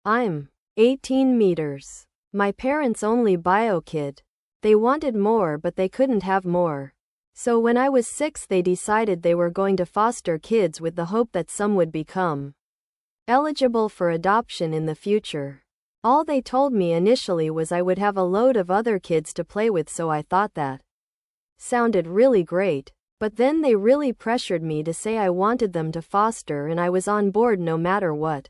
I'm 18 meters. My parents' only bio kid. They wanted more but they couldn't have more. So when I was 6 they decided they were going to foster kids with the hope that some would become eligible for adoption in the future. All they told me initially was I would have a load of other kids to play with, so I thought that sounded really great. But then they really pressured me to say I wanted them to foster, and I was on board no matter what.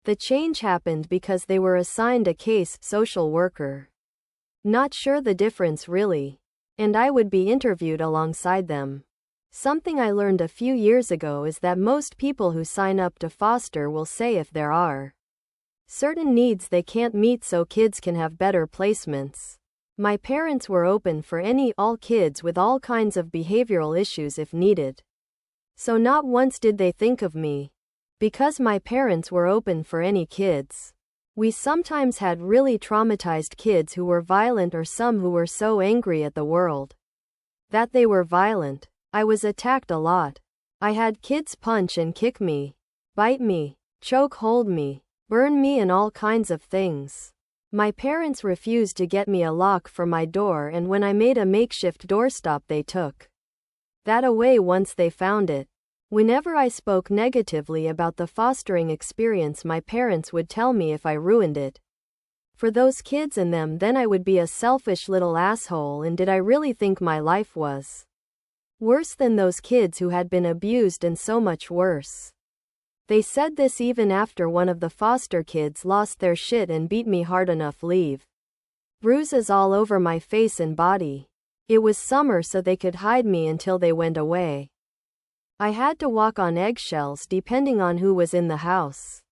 The change happened because they were assigned a case social worker. Not sure the difference really. And I would be interviewed alongside them. Something I learned a few years ago is that most people who sign up to foster will say if there are certain needs they can't meet so kids can have better placements. My parents were open for all kids with all kinds of behavioral issues if needed. So not once did they think of me. Because my parents were open for any kids. We sometimes had really traumatized kids who were violent, or some who were so angry at the world that they were violent. I was attacked a lot. I had kids punch and kick me, bite me, choke hold me, burn me, and all kinds of things. My parents refused to get me a lock for my door, and when I made a makeshift doorstop they took that away once they found it. Whenever I spoke negatively about the fostering experience, my parents would tell me if I ruined it for those kids and them, then I would be a selfish little asshole, and did I really think my life was worse than those kids who had been abused, and so much worse. They said this even after one of the foster kids lost their shit and beat me hard enough. Leave bruises all over my face and body. It was summer so they could hide me until they went away. I had to walk on eggshells depending on who was in the house.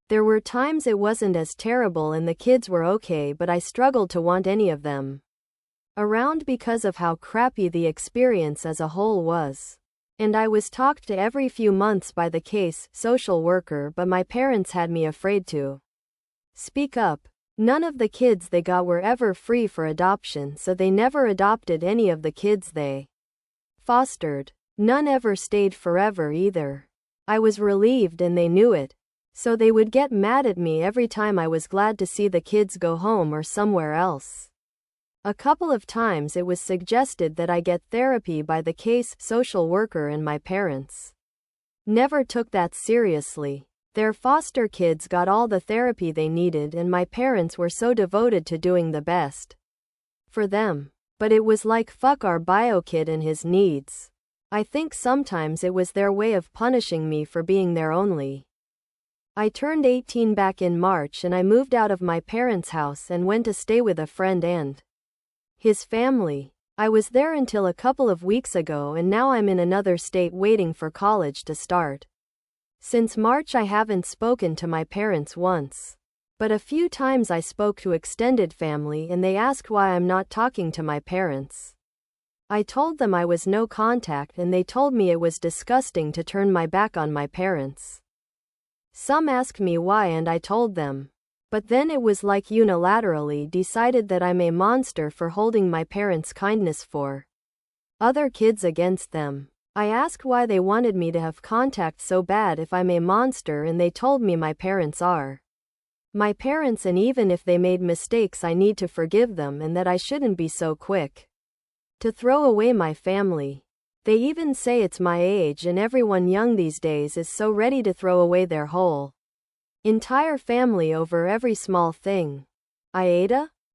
There were times it wasn't as terrible and the kids were okay, but I struggled to want any of them around because of how crappy the experience as a whole was. And I was talked to every few months by the case social worker, but my parents had me afraid to speak up. None of the kids they got were ever free for adoption, so they never adopted any of the kids they fostered. None ever stayed forever either. I was relieved and they knew it. So they would get mad at me every time I was glad to see the kids go home or somewhere else. A couple of times it was suggested that I get therapy by the case social worker, and my parents never took that seriously. Their foster kids got all the therapy they needed, and my parents were so devoted to doing the best for them. But it was like, fuck our bio kid and his needs. I think sometimes it was their way of punishing me for being there only. I turned 18 back in March, and I moved out of my parents' house and went to stay with a friend and his family. I was there until a couple of weeks ago, and now I'm in another state waiting for college to start. Since March I haven't spoken to my parents once. But a few times I spoke to extended family and they asked why I'm not talking to my parents. I told them I was no contact, and they told me it was disgusting to turn my back on my parents. Some asked me why, and I told them. But then it was like unilaterally decided that I'm a monster for holding my parents' kindness for other kids against them. I asked why they wanted me to have contact so bad if I'm a monster, and they told me my parents are my parents, and even if they made mistakes I need to forgive them, and that I shouldn't be so quick to throw away my family. They even say it's my age, and everyone young these days is so ready to throw away their whole entire family over every small thing. AITA?